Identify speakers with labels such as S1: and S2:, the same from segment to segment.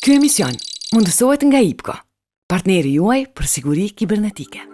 S1: Ky emision mundësohet nga IPCO, partneri juaj për siguri kibernetike.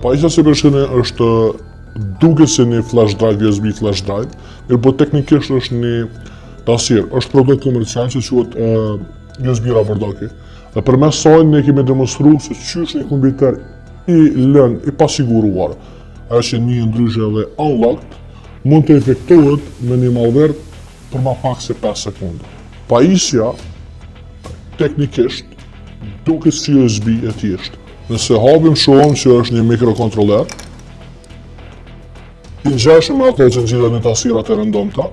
S2: Pajisja si përshëne është duke si një flash drive, USB flash drive, mirë po teknikisht është një tasir, është produkt komercial që quhet USB rapordoki. Dhe përmes saj ne kemi demonstruar se çysh një kompjuter i lënë i pasiguruar, ajo që një ndryshe dhe unlocked, mund të efektohet me një malware për më pak se 5 sekonda. Pajisja teknikisht duket si USB e thjeshtë. Nëse hapim shohim që është një mikrokontroller, i ngjashëm ato që ngjitet në tasira të rëndomta,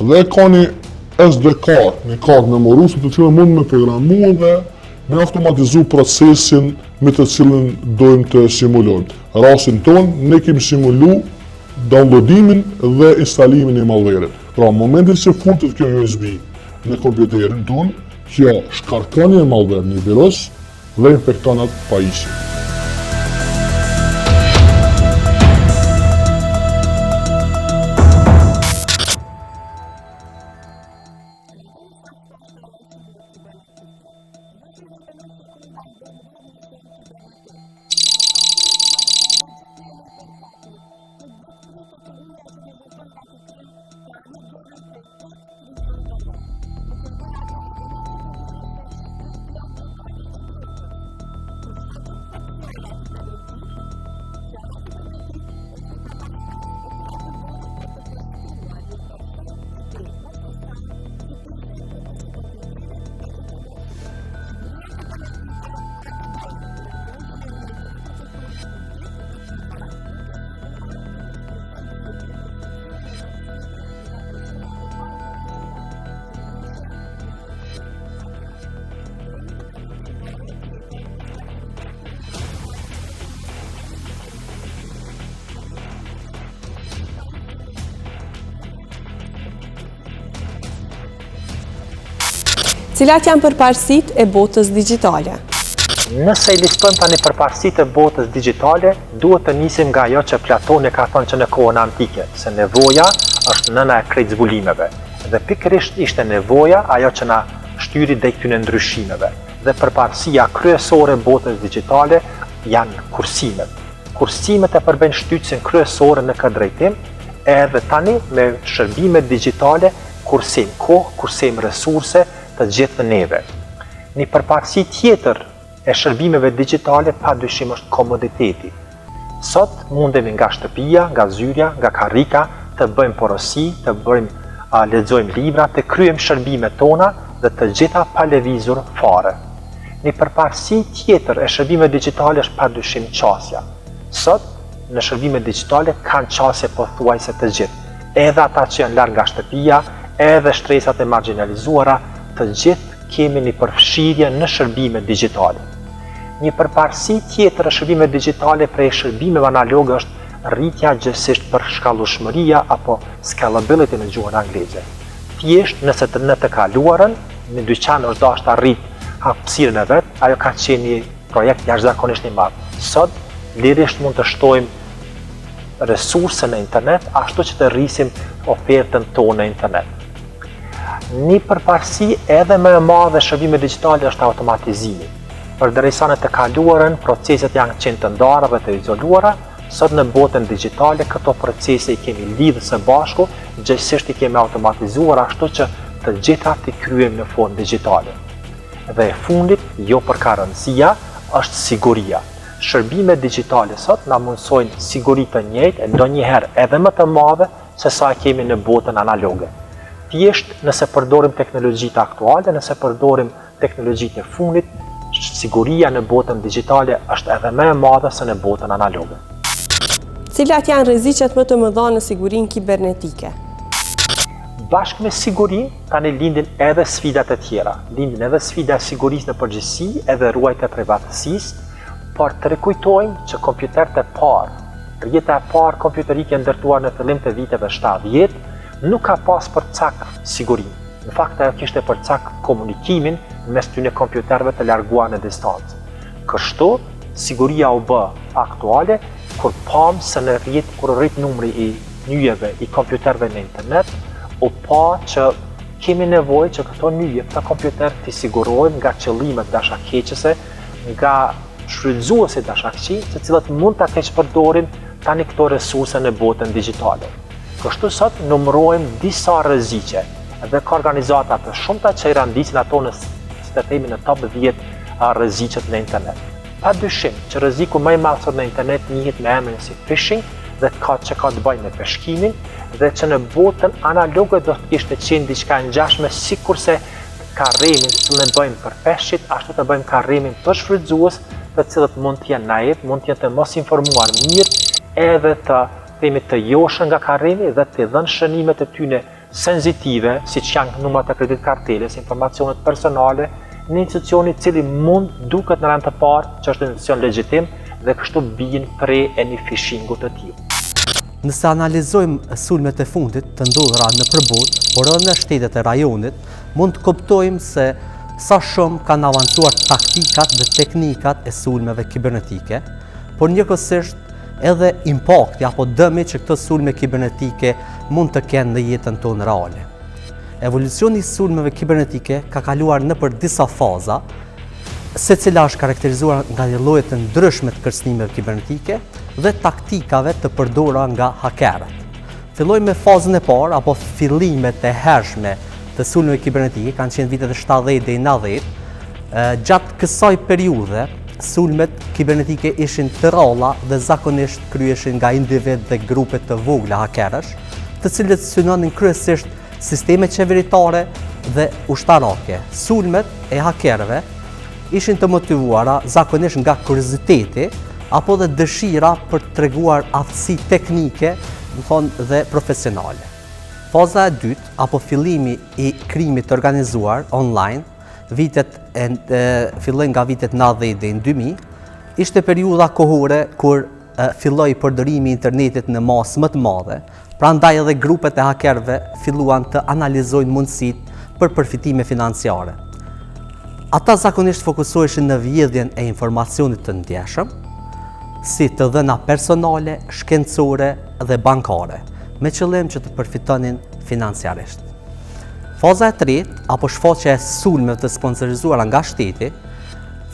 S2: dhe ka një SD card, një kartë memoruese të cilën mund me programu dhe me automatizu procesin me të cilën dojmë të simulojmë. Rastin ton, ne kemi simulu downloadimin dhe instalimin e malware-it. Pra, në momentin që futet kjo USB në kompjuterin ton, kjo shkarkon një malware një virus dhe infekton atë pajisje.
S3: Cilat janë përparësitë e botës digjitale?
S4: Nëse i listojmë tani përparësitë e botës digjitale, duhet të nisim nga ajo që Platoni ka thënë që në kohën antike, se nevoja është nëna e krejt zbulimeve. Dhe pikërisht ishte nevoja ajo që na shtyri drejt këtyre ndryshimeve. Dhe përparësia kryesore e botës digjitale janë kursimet. Kursimet e përbëjnë shtytsin kryesore në këtë drejtim, edhe tani me shërbime digjitale kursim kohë, kursim resurse të gjithë neve. Një përparësi tjetër e shërbimeve digjitale pa dyshim është komoditeti. Sot mundemi nga shtëpia, nga zyrja, nga karrika të bëjmë porosi, të lexojmë libra, të kryejmë shërbimet tona dhe të gjitha pa lëvizur fare. Një përparësi tjetër e shërbimeve digjitale është pa dyshim qasja. Sot në shërbimet digjitale kanë qasje pothuajse të gjithë. Edhe ata që janë larg nga shtëpia, edhe shtresat e marginalizuara, të gjithë kemi një përfshirje në shërbime digjitale. Një përparësi tjetër e shërbime digjitale prej shërbimeve analoge është rritja gjithësisht për shkallëshmëria apo scalability në gjuhën angleze. Thjesht nëse në të kaluarën, në dyqan është dashur të arrit hapësirën e vet, ajo ka qenë një projekt jashtëzakonisht i madh. Sot lirisht mund të shtojmë resurse në internet, ashtu që të rrisim ofertën tonë në internet. Një përparësi edhe më e madhe e shërbimeve digjitale është automatizimi. Përderisa në të kaluarën proceset janë qenë të ndara dhe të izoluara, sot në botën digjitale këto procese i kemi lidhë së bashku, gjithsesi i kemi automatizuar ashtu që të gjitha t'i kryejmë në formë digjitale. Dhe e fundit, jo për ka rëndësia, është siguria. shërbime digjitale sot na mundsojnë siguri të njëjtë, ndonjëherë edhe më të madhe se sa kemi në botën analoge. Thjesht nëse përdorim teknologjitë aktuale, nëse përdorim teknologjitë e fundit, siguria në botën digjitale është edhe më e madhe se në botën analoge.
S3: Cilat janë rreziqet më të mëdha në sigurinë kibernetike?
S4: Bashkë me sigurin, tani lindin edhe sfidat e tjera. Lindin edhe sfida e sigurisë në përgjithësi, edhe ruajtja e privatësisë, por të rikujtojmë që kompjuterët e parë, rrjeta e parë kompjuterike ndërtuar në fillim të viteve 70, nuk ka pas për cak sigurinë. Në fakt ajo kishte për cak komunikimin mes tyne kompjuterëve të larguar në distancë. Kështu, siguria u bë aktuale kur pam se në rrjet kur rrit numri i nyjeve i kompjuterëve në internet, u pa që kemi nevojë që këto nyje, këta kompjuter të sigurojmë nga qëllimet dashakeqëse, nga shfrytëzuesit dashakëqi, të cilët mund ta keqpërdorin tani këto resurse në botën digjitale. Kështu sot numërojmë disa rreziqe dhe ka organizata të shumta që i randisin ato në në top 10 rreziqet në internet. Pa dyshim që rreziku më i madh sot në internet njihet me emrin si phishing dhe ka të bëjë me peshkimin dhe që në botën analoge do të kishte qenë diçka e ngjashme sikurse karrimin që ne bëjmë për peshqit, ashtu të bëjmë karrimin për shfrytëzues, të cilët mund të jenë naiv, mund të jenë të mos informuar mirë, edhe të joshën nga karrimi dhe të dhënë shënimet e tyne senzitive, siç janë numrat e kredit karteles, informacionet personale, në institucioni cili mund duket në rand të parë që është institucion legjitim dhe kështu bien pre e një phishingu të tillë.
S5: Nëse analizojmë sulmet e fundit të ndodhura në përbot, por edhe në shtetet e rajonit, mund të kuptojmë se sa shumë kanë avancuar taktikat dhe teknikat e sulmeve kibernetike, por njëkohësisht edhe impakti apo dëmi që këto sulme kibernetike mund të kenë në jetën tonë reale. Evolucioni i sulmeve kibernetike ka kaluar nëpër disa faza, secila është karakterizuar nga lloje të ndryshme të kërcënimeve kibernetike dhe taktikave të përdorura nga hakerët. Fillojmë me fazën e parë apo fillimet e hershme të sulmeve kibernetike, kanë qenë vitet e 70 deri në 90. Gjatë kësaj periudhe, sulmet kibernetike ishin të rralla dhe zakonisht kryheshin nga individ dhe grupe të vogla hakerësh, të cilët synonin kryesisht sisteme qeveritare dhe ushtarake. Sulmet e hakerëve ishin të motivuara zakonisht nga kurioziteti apo dhe dëshira për të treguar aftësi teknike, dhe profesionale. Faza e dytë apo fillimi i krimit të organizuar online, filloi nga vitet 90 deri në 2000, ishte periudha kohore kur filloi përdorimi i internetit në masë më të madhe. Prandaj edhe grupet e hakerëve filluan të analizojnë mundësitë për përfitime financiare. Ata zakonisht fokusoheshin në vjedhjen e informacionit të ndjeshëm, si të dhëna personale, shkencore dhe bankare, me qëllim që të përfitonin financiarisht. Faza e tretë, apo shfaqja e sulmeve të sponsorizuara nga shteti,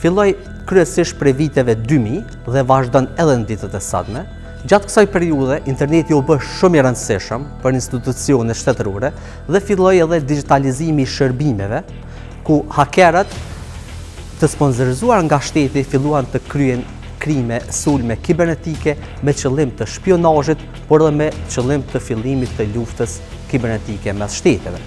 S5: filloi kryesisht prej viteve 2000 dhe vazhdon edhe në ditët e sotme. Gjatë kësaj periudhe, interneti u bë shumë i rëndësishëm për institucionet shtetërore dhe filloi edhe digitalizimi i shërbimeve, ku hakerët të sponsorizuar nga shteti filluan të kryen krime, sulme kibernetike me qëllim të shpionazhit, por edhe me qëllim të fillimit të luftës kibernetike mes shteteve.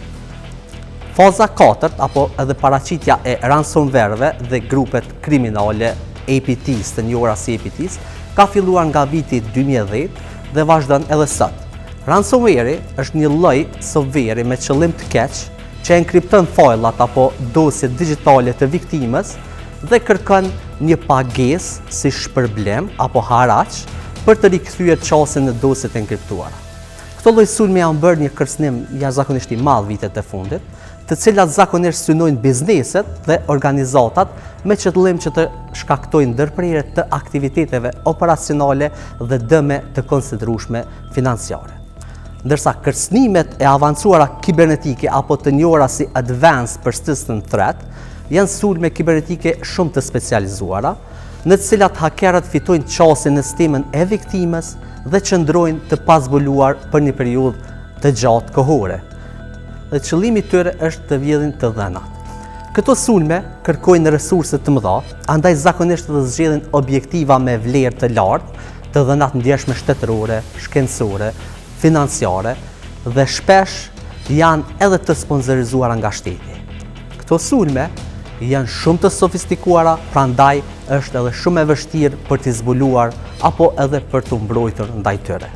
S5: Faza 4, apo edhe paraqitja e ransomware-ve dhe grupet kriminale APTs, të njohura si APTs, ka filluar nga viti 2010 dhe vazhdon edhe sot. Ransomware është një lloj software me qëllim të keq që enkripton fajllat apo dosjet digjitale të viktimës dhe kërkon një pagesë si shpërblim apo haraq për të rikthyer çastin në dosjet e enkriptuara. Këto lloj sulmi janë bërë një kërcënim jashtëzakonisht i madh vitet e fundit, të cilat zakonisht synojnë bizneset dhe organizatat me qëllim që të shkaktojnë ndërprerje të aktiviteteve operacionale dhe dëme të konsiderueshme financiare. Ndërsa kërcënimet e avancuara kibernetike apo të njohura si Advanced Persistent Threat janë sulme kibernetike shumë të specializuara, në të cilat hakerët fitojnë çastin në sistemin e viktimës dhe qëndrojnë të pazbuluar për një periudhë të gjatë kohore. Dhe qëllimi i tyre është të vjedhin të dhënat. Këto sulme kërkojnë resurse të mëdha, andaj zakonisht dhe zgjedhin objektiva me vlerë të lartë, të dhënat ndjeshme shtetërore, shkencore, financiare dhe shpesh janë edhe të sponsorizuara nga shteti. Këto sulme janë shumë të sofistikuara, prandaj është edhe shumë e vështirë për t'i zbuluar apo edhe për të mbrojtur ndaj tyre.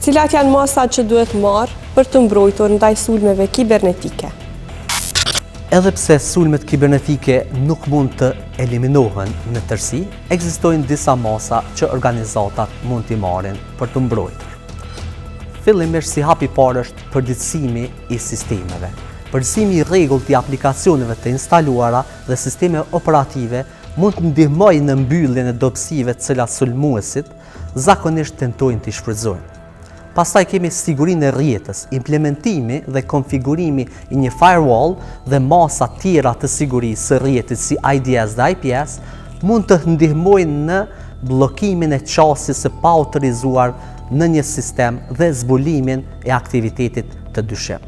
S3: Cilat janë masat që duhet marrë për të mbrojtur ndaj sulmeve kibernetike?
S5: Edhe pse sulmet kibernetike nuk mund të eliminohen në tërësi, ekzistojnë disa masa që organizatat mund t'i marrin për të mbrojtur. Fillimisht si hapi parë është përditësimi i sistemeve. Përditësimi i rregullt i aplikacioneve të instaluara dhe sisteme operative mund të ndihmojë në mbylljen e dobësive të cilat sulmuesit zakonisht tentojnë t'i shfrytëzojnë. Pastaj kemi sigurinë e rrjetës, implementimi dhe konfigurimi i një firewall dhe masa tjera të sigurisë së rrjetit si IDS dhe IPS mund të ndihmojnë në bllokimin e qasjes së pa autorizuar në një sistem dhe zbulimin e aktivitetit të dyshim.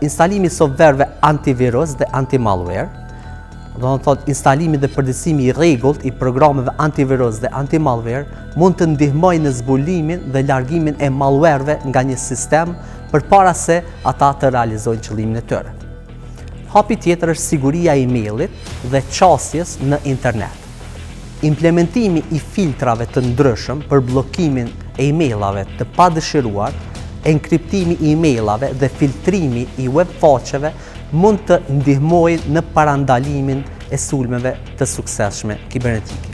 S5: Instalimi i softverëve antivirus dhe anti-malware, do të thotë instalimi dhe përditësimi i rregullt i programeve antivirus dhe anti-malware mund të ndihmojë në zbulimin dhe largimin e malwareve nga një sistem përpara se ata të realizojnë qëllimin e tyre. Hapi tjetër është siguria e emailit dhe qasjes në internet. Implementimi i filtrave të ndryshëm për bllokimin e emailave të padëshiruar, enkriptimi i emailave dhe filtrimi i web faqeve mund të ndihmojë në parandalimin e sulmeve të suksesshme kibernetike.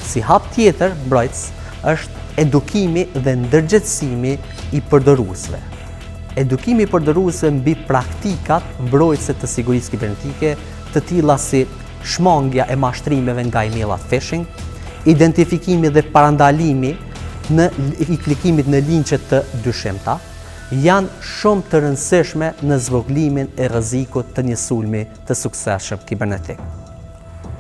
S5: Si hap tjetër mbrojtës është edukimi dhe ndërgjegjësimi i përdoruesve. Edukimi i përdoruesve mbi praktikat mbrojtëse të sigurisë kibernetike, të tilla si shmangja e mashtrimeve nga emailat phishing, identifikimi dhe parandalimi i klikimit në linqe të dyshimta, janë shumë të rëndësishme në zvogëlimin e rrezikut të një sulmi të suksesshëm kibernetik.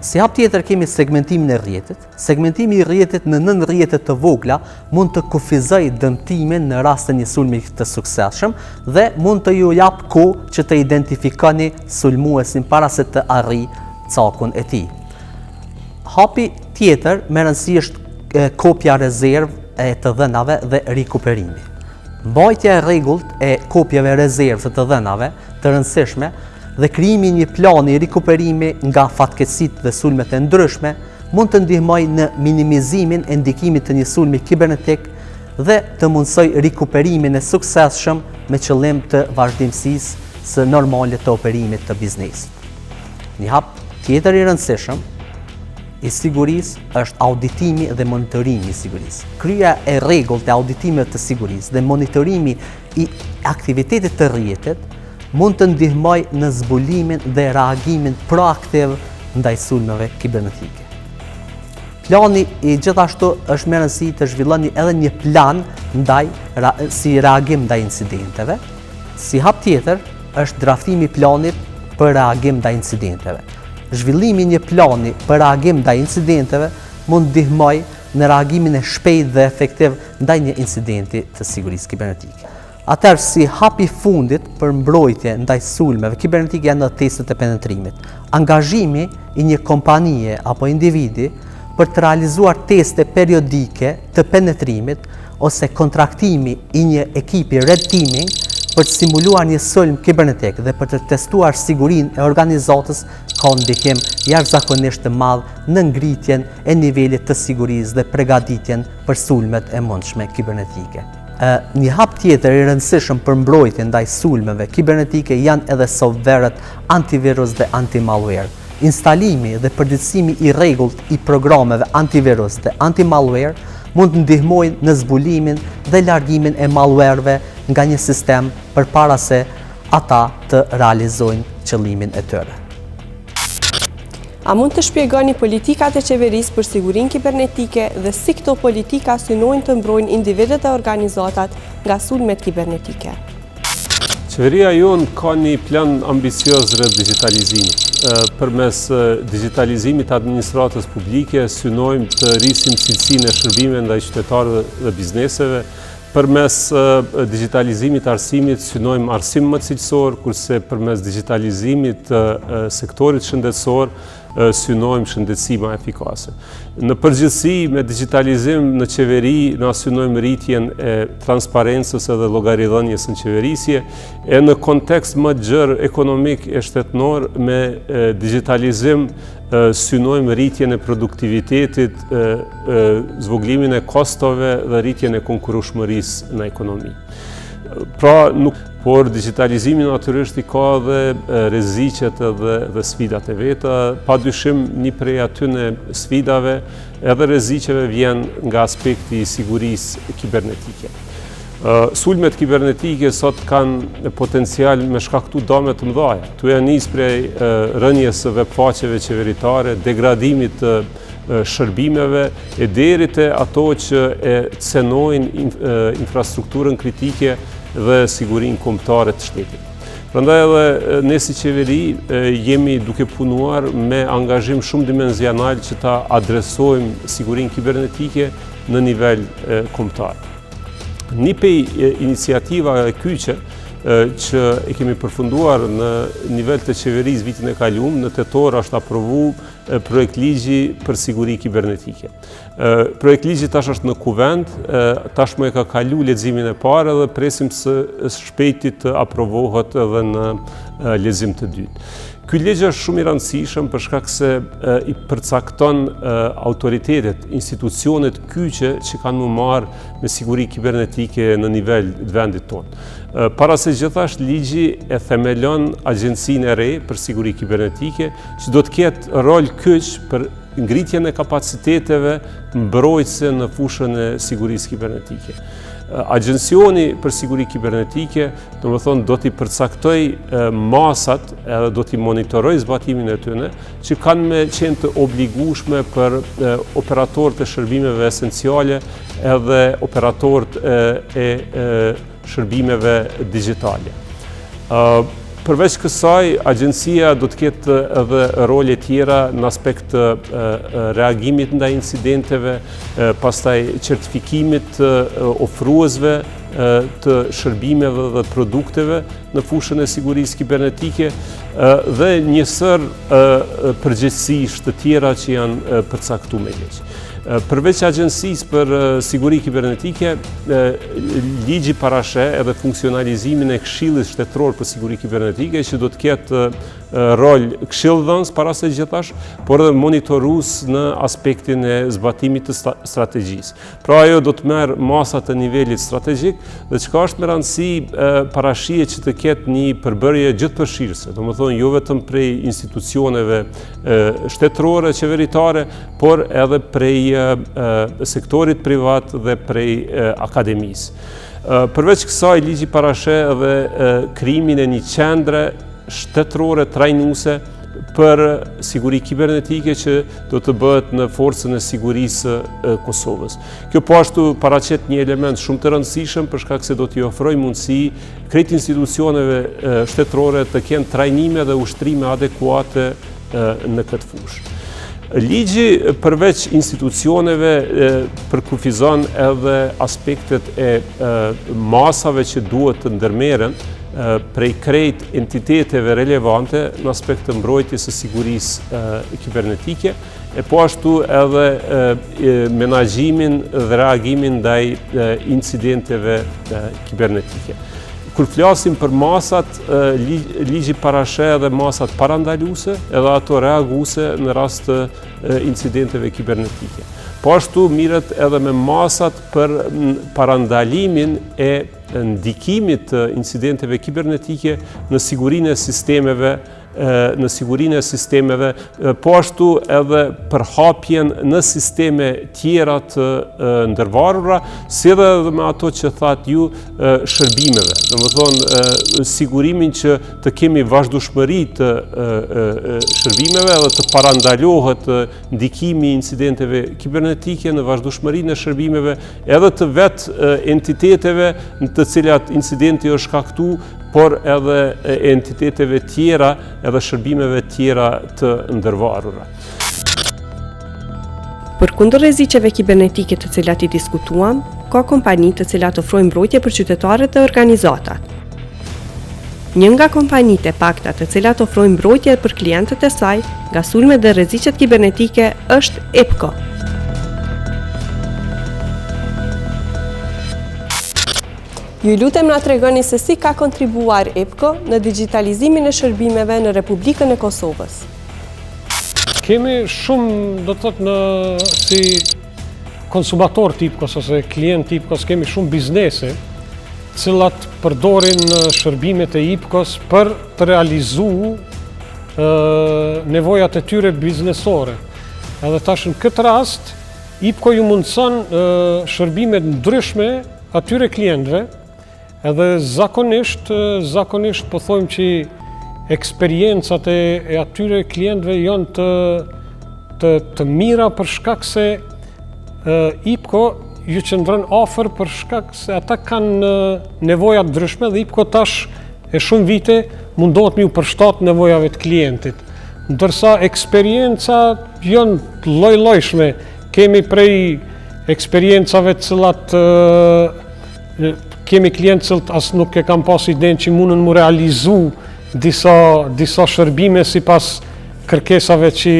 S5: Si hap tjetër kemi segmentimin e rrjetit. Segmentimi i rrjetit në nën rrjete të vogla mund të kufizojë dëmtimin në rast të një sulmi të suksesshëm dhe mund të ju jap kohë që të identifikoni sulmuesin para se të arrijë cakun e tij. Hapi tjetër me rëndësi është kopja rezervë e të dhënave dhe rikuperimi. Mbajtja e rregullt e kopjave rezervë të dhënave të rëndësishme dhe krijimi një plani rikuperimi nga fatkeqësitë dhe sulmet e ndryshme mund të ndihmojë në minimizimin e ndikimit të një sulmi kibernetik dhe të mundsojë rikuperimin e suksesshëm me qëllim të vazhdimësisë së normale të operimit të biznesit. Një hap tjetër i rëndësishëm i sigurisë është auditimi dhe monitorimi i sigurisë. Kryerja e rregullt e auditimeve të sigurisë dhe monitorimi i aktivitetit të rrjetit mund të ndihmojë në zbulimin dhe reagimin proaktiv ndaj sulmeve kibernetike. Plani i gjithashtu është me rëndësi të zhvilloni edhe një plan si reagim ndaj incidenteve. Si hap tjetër është draftimi i planit për reagim ndaj incidenteve. Zhvillimi një plani për reagim ndaj incidenteve mund ndihmojë në reagimin e shpejtë dhe efektiv ndaj një incidenti të sigurisë kibernetike. Atëherë, si hapi fundit për mbrojtje ndaj sulmeve kibernetike janë testet e penetrimit. Angazhimi i një kompanie apo individi për të realizuar teste periodike të penetrimit ose kontraktimi i një ekipi red teaming për të simuluar një sulm kibernetik dhe për të testuar sigurinë e organizatës ka ndikim jashtëzakonisht të madh në ngritjen e nivelit të sigurisë dhe përgatitjen për sulmet e mundshme kibernetike. Një hap tjetër i rëndësishëm për mbrojtjen ndaj sulmeve kibernetike janë edhe softverët antivirus dhe anti-malware. Instalimi dhe përditësimi i rregullt i programeve antivirus dhe anti-malware mund të ndihmojnë në zbulimin dhe largimin e malwareve nga një sistem përpara se ata të realizojnë qëllimin e tyre.
S3: A mund të shpjegoni politikat e qeverisë për sigurinë kibernetike dhe si këto politika synojnë të mbrojnë individët e organizatat nga sulmet kibernetike?
S6: Qeveria jonë ka një plan ambicios rreth digitalizimit. Përmes digitalizimit të administratës publike synojmë të rrisim cilësinë e shërbimeve ndaj qytetarëve dhe bizneseve, Përmes digitalizimit të arsimit synojmë arsim më cilësor, kurse përmes digitalizimit të sektorit shëndetësor synojmë shëndetësi më efikase. Në përgjithësi, me digitalizim në qeveri, na synojmë rritjen e transparencës edhe llogaridhënies në qeverisje, e në kontekst më gjerë ekonomik e shtetënor, me digitalizim synojmë rritjen e produktivitetit, zvoglimin e kostove dhe rritjen e konkurrueshmërisë në ekonomi. Por digitalizimi natyrisht i ka dhe rreziqet dhe sfidat e veta. Padyshim një prej atyne sfidave edhe rreziqeve vjen nga aspekti i sigurisë kibernetike. Sulmet kibernetike sot kanë potencial me shkaktu dëme të mëdha. Tuja nis prej rënjes së webfaqeve qeveritare, degradimit të shërbimeve e deri te ato që e cenojnë infrastrukturën kritike dhe sigurinë kombëtare të shtetit. Prandaj edhe ne si qeveri jemi duke punuar me angazhim shumë dimenzional që ta adresojmë sigurinë kibernetike në nivel kombëtar. Një prej iniciativa e kyçe që e kemi përfunduar në nivel të qeverisë vitin e kaluar, në tetor është aprovu projekt ligji për siguri kibernetike. Projekt ligji tash është në kuvend, tashmë e ka kalu leximin e parë dhe presim së shpejti të aprovohet edhe në lexim të dytë. Ky ligj është shumë i rëndësishëm për shkak se i përcakton autoritetet, institucionet kyçe që kanë më marrë me siguri kibernetike në nivel të vendit tonë. Para se gjithashtu ligji e themelon Agjencinë e re për siguri kibernetike, që do të ketë rol kyç për ngritjen e kapaciteteve mbrojtëse në fushën e sigurisë kibernetike. Agjencioni për siguri kibernetike, do t'i përcaktoj masat edhe do t'i monitoroj zbatimin e tyre, që kanë me qenë të obligueshme për operatorët e shërbimeve esenciale edhe operatorët e shërbimeve digjitale. Përveç kësaj, agjencia do të ketë edhe role tjera në aspekt të reagimit ndaj incidenteve, pastaj certifikimit të ofruesve të shërbimeve dhe produkteve në fushën e sigurisë kibernetike dhe një sër përgjegjësish të tjera që janë përcaktuar me ligj. Përveç agjencisë për siguri kibernetike, ligji parasheh edhe funksionalizimin e Këshillit Shtetëror për Siguri Kibernetike, që do të ketë rol këshilldhënës para se gjithash, por edhe monitorues në aspektin e zbatimit të strategjisë. Pra ajo do të merr masat e nivelit strategjik dhe çka është me rëndësi parashihet që të ketë një përbërje gjithëpërfshirëse, domethënë jo vetëm prej institucioneve shtetërore, qeveritare, por edhe prej sektorit privat dhe prej akademisë. Përveç kësaj, ligji parasheh edhe krijimin e një qendre shtetërore trajnuese për siguri kibernetike që do të bëhet në forcën e sigurisë Kosovës. Kjo po ashtu paraqet një element shumë të rëndësishëm për shkak se do t'i ofrojë mundësi krejt institucioneve shtetërore të kenë trajnime dhe ushtrime adekuate në këtë fushë. Ligji përveç institucioneve përkufizon edhe aspektet e masave që duhet të ndërmerren prej krejt entiteteve relevante në aspekt të mbrojtjes së sigurisë kibernetike, e po ashtu edhe menaxhimin dhe reagimin ndaj incidenteve kibernetike. Kur flasim për masat, ligji parasheh edhe masat parandaluese edhe ato reaguese në rast të incidenteve kibernetike. Po ashtu mirët edhe me masat për parandalimin e ndikimit të incidenteve kibernetike në sigurinë e sistemeve, po ashtu edhe përhapjen në sisteme tjera të ndërvarura, si edhe me ato që thatë ju shërbimeve. Domethënë sigurimin që të kemi vazhdueshmëri të shërbimeve dhe të parandalohet ndikimi i incidenteve kibernetike në vazhdueshmërinë e shërbimeve edhe të vetë entiteteve në të cilat incidenti është shkaktuar, por edhe entiteteve tjera edhe shërbimeve tjera të ndërvarura.
S3: Përkundër rreziqeve kibernetike të cilat i diskutuam, ka kompani të cilat ofrojnë mbrojtje për qytetarët e organizatat. Një nga kompanitë e pakta të cilat ofrojnë mbrojtje për klientët e saj nga sulmet dhe rreziqet kibernetike është EPCO. Ju lutem na tregoni se si ka kontribuar EPCO në digitalizimin e shërbimeve në Republikën e Kosovës.
S7: Kemi shumë, do të thotë, si konsumator të IPCO-s ose klient të IPCO-s, kemi shumë biznese cilat përdorin shërbimet e IPCO-s për të realizu nevojat e tyre biznesore. Edhe tash në këtë rast, IPCO ju mundëson shërbimet ndryshme atyre klientëve, edhe zakonisht po thojmë që eksperiencat e atyre klientëve janë të mira për shkak se IPCO ju qëndron afër për shkak se ata kanë nevoja ndryshme dhe IPCO tash e shumë vite mundohet me u përshtat nevojave të klientit. Ndërsa eksperiencat janë lloj-llojshme. Kemi prej eksperiencave të cilat kemi klientë që as nuk e kam pas idenë që mundën mu realizu disa shërbime sipas kërkesave që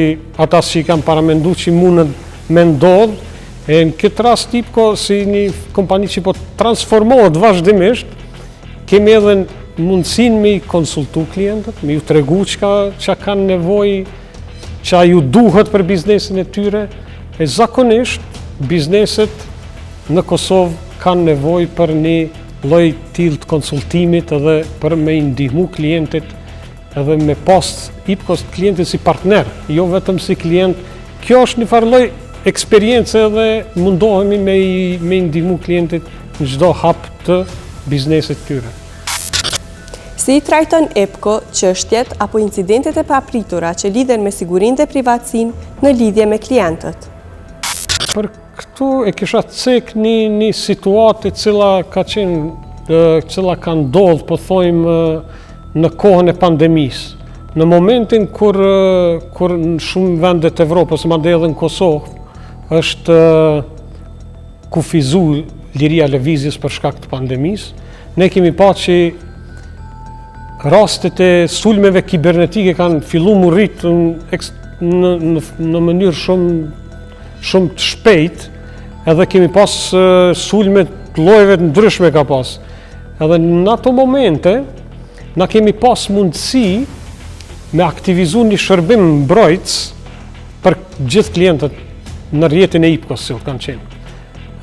S7: ata që i kam paramendu që mundën me ndodhë. E në këtë rast IPCO si një kompani që po transformohet vazhdimisht, kemi edhe mundësin me i konsultu klientët, me ju tregu që kanë nevojë, që ju duhet për biznesin e tyre, e zakonisht bizneset në Kosovë kanë nevojë për një lloj tillë të konsultimit edhe për me i ndihmu klientit edhe me pas IPCO klientit si partner, jo vetëm si klient. Kjo është një farë lloj eksperiencë edhe mundohemi me i ndihmu klientit në çdo hap të biznesit tyre.
S3: Si i trajton EPCO çështjet apo incidentet e papritura që lidhen me sigurinë dhe privatësinë në lidhje me klientët?
S7: Për këtu e kisha cek një situatë cila ka ndodhur, po thojmë, në kohën e pandemisë. Në momentin kur në shumë vendet e Evropës, madje edhe në Kosovë, është kufizu liria lëvizjes për shkak të pandemisë, ne kemi pa që rastet e sulmeve kibernetike kanë filluar mu rritë në mënyrë shumë të shpejt, edhe kemi pas sulme të llojeve të ndryshme ka pas. Edhe në ato momente, na kemi pas mundësi me aktivizu një shërbim mbrojtës për gjithë klientët në rrjetin e IPCO-s që kanë qenë.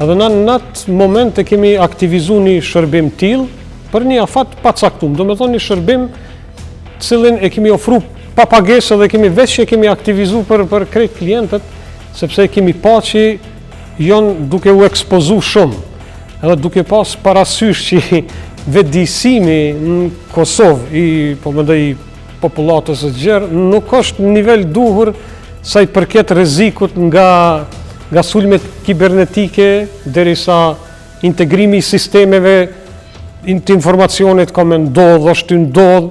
S7: Edhe në atë momente kemi aktivizu një shërbim tillë për një afat pa caktuar, do me thonë një shërbim cilin e kemi ofru pa pagesë dhe kemi veç që kemi aktivizu për krejt klientët, sepse kemi pa që janë duke u ekspozu shumë, edhe duke pas parasysh që vetëdijsimi në Kosovë po mendoj popullatës së gjerë nuk është në nivel duhur sa i përket rrezikut nga sulmet kibernetike derisa integrimi i sistemeve të informacionit ka me ndodhë, është të ndodhë,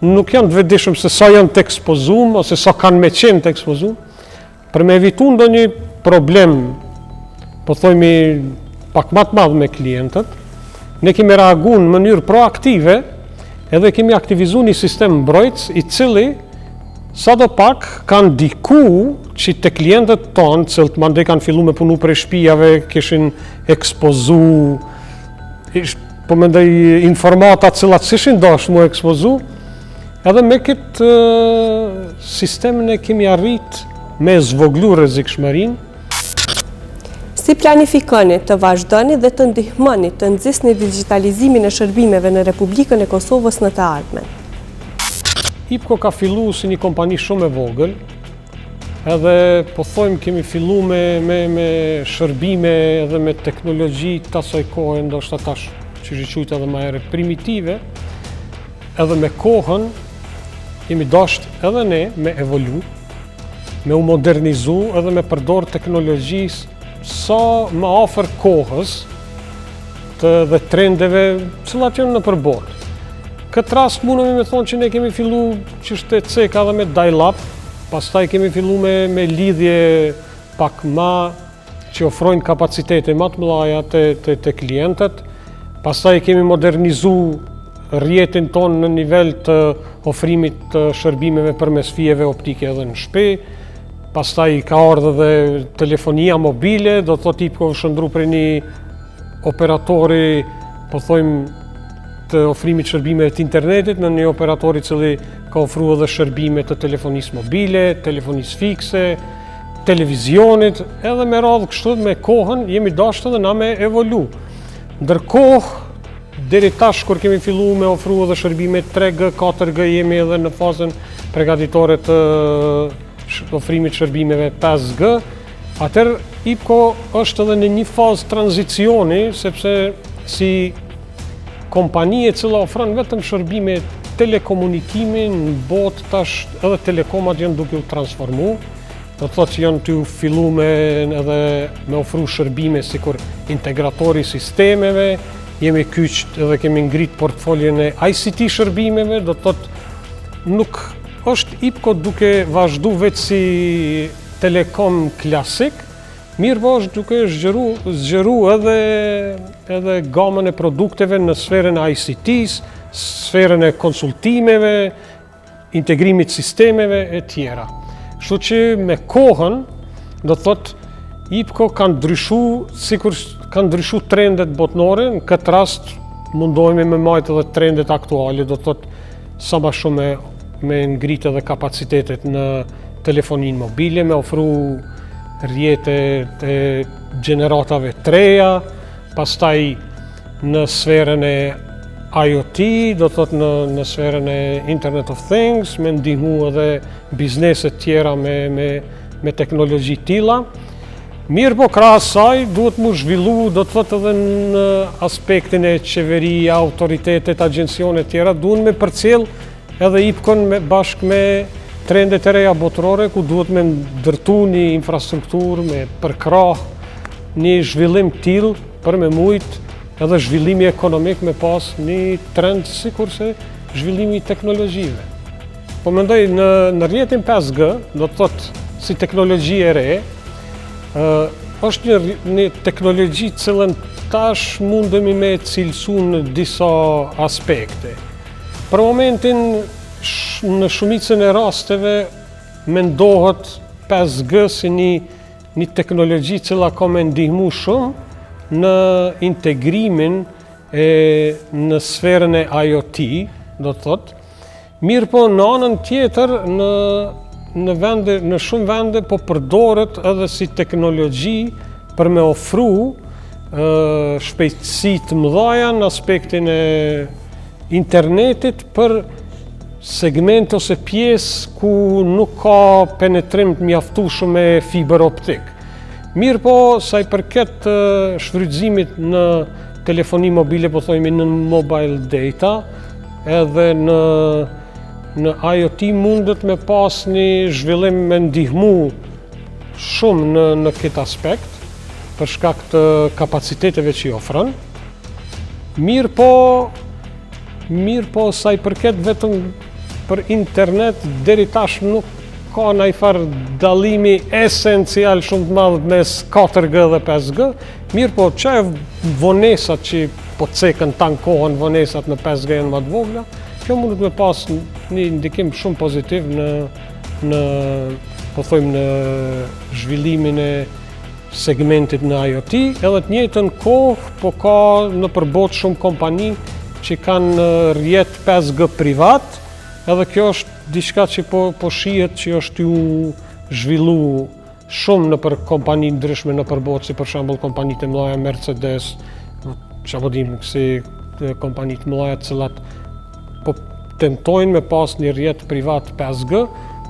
S7: nuk janë të vetëdijshëm se sa janë të ekspozum ose sa kanë me qenë të ekspozum. Për me evitu ndonjë problem, po thojmë pak më të madh me klientët, ne kemi reaguar në mënyrë proaktive edhe kemi aktivizu një sistem mbrojtës i cili sadopak kanë ndiku që të klientët tonë, cilët mandej kanë fillu me punu për shtëpive, kishin ekspozu, po mendoj informata cilat s'ishin dashur mu ekspozu, edhe me këtë sistemin e kemi arrit me zvoglu rrezikshmërinë.
S3: Si planifikoni të vazhdoni dhe të ndihmoni të nxjisni digitalizimin e shërbimeve në Republikën e Kosovës në të ardhmen?
S7: IPCO ka fillu si një kompani shumë e vogël, edhe po thojmë kemi fillu me shërbime edhe me teknologji të asaj kohe, ndoshta tash që shqyqyt edhe ma ere primitive, edhe me kohën kemi dasht edhe ne me evolu, me u modernizu edhe me përdor teknologjisë sa më afër kohës dhe trendeve cilat janë në përbot. Këtë rast mundemi me thonë që ne kemi fillu çështë ceka edhe me dial-up, pastaj kemi fillu me lidhje pak ma që ofrojnë kapacitete më të mëdha te klientët. Pastaj kemi modernizu rrjetin tonë në nivel të ofrimit të shërbimeve përmes fijeve optike edhe në shtëpi. Pastaj ka ardhur edhe telefonia mobile, do të thotë IPCO shndru për një operatori, po thojmë, të ofrimit shërbimeve të internetit në një operatori cili ka ofruar edhe shërbime të telefonisë mobile, telefonisë fikse, televizionit, edhe me radhë kështu me kohën jemi dashur edhe na me evolu. Ndërkohë, deri tash kur kemi filluar me ofru edhe shërbime 3G, 4G, jemi edhe në fazën përgatitore të ofrimit shërbimeve 5G, atëherë IPCO është edhe në një fazë tranzicioni, sepse si kompani e cila ofron vetëm shërbime telekomunikimi në botë tash edhe telekomat janë duke u transformu. Do të thotë që janë të fillu me ofru shërbime sikur integratori sistemeve, jemi kyçt edhe kemi ngrit portfolien e ICT shërbimeve, do të thotë nuk është IPCO duke vazhdu vetë si telekom klasik, mirë po është duke zgjeru edhe gamën e produkteve në sferën e ICT-s, sferën e konsultimeve, integrimit sistemeve e tjera. Kështu që me kohën, do të thotë IPCO kanë ndryshu, sikur kanë ndryshu trendet botnore, në këtë rast mundohemi me majtë edhe trendet aktuale, do të thotë sa më shumë me ngritë edhe kapacitetet në telefoninë mobile, me ofru rrjete të gjeneratave treja, pastaj në sferën e IoT, do të thotë në sferën e Internet of Things, me ndihmu edhe bizneset tjera me teknologji tilla. Mirë po krahas saj duhet mu zhvillu, do të thotë edhe në aspektin e qeveria, autoritetet, agjencione tjera, duhet me përcjell edhe IPCO-n bashkë me trendet e reja botërore, ku duhet me ndërtu një infrastrukturë, me përkrah një zhvillim tillë për me mujt edhe zhvillimi ekonomik me pas një trend sikur se zhvillimi i teknologjive. Po mendoj në rrjetin 5G, do të thotë si teknologji e re, është një teknologji cilën tash mundemi me cilësu në disa aspekte. Për momentin, në shumicën e rasteve mendohet 5G si një teknologji cila ka me ndihmu shumë në integrimin në sferën e IoT, do të thotë. Mirë po në anën tjetër, në shumë vende po përdoret edhe si teknologji për me ofru shpejtësi të mëdha në aspektin e internetit për segment ose pjesë ku nuk ka penetrim të mjaftueshëm me fiber optik. Mirë po, sa i përket shfrytëzimit në telefoni mobile, po thojmë në mobile data, edhe në IoT mundet me pas një zhvillim me ndihmu shumë në këtë aspekt, për shkak të kapaciteteve që i ofron. Mirë po, sa i përket vetëm për internet, deri tash nuk ka ndonjë farë dallimi esencial shumë të madh mes 4G dhe 5G. Mirë po, çaj vonesat që po cekën tankohen vonesat në 5G janë më të vogla, kjo mundet me pas një ndikim shumë pozitiv në zhvillimin e segmentit në IoT, edhe të njëjtën kohë po ka në përbot shumë kompani që kanë rrjet 5G privat, edhe kjo është diçka që po shihet që është ju zhvillu shumë në për kompani ndryshme në përbot, si për shembull kompanitë e mëdha Mercedes, si kompanitë mëdha të cilat po tentojnë me pas një rrjet privat 5G.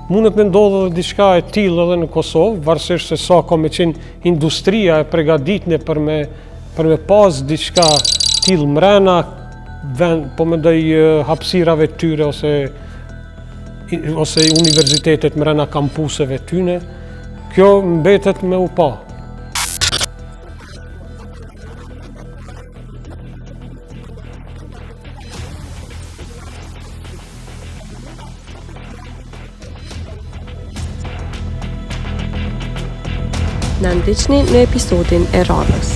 S7: Mundet me ndodhë edhe diçka e tillë edhe në Kosovë, varësisht se sa ka me qenë industria e përgatitne për me pas diçka tillë mrena, po mendoj hapësirave tyre ose universitetet mrena kampuseve tyne, kjo mbetet me u pa.
S3: Na ndiqni në episodin e radhës.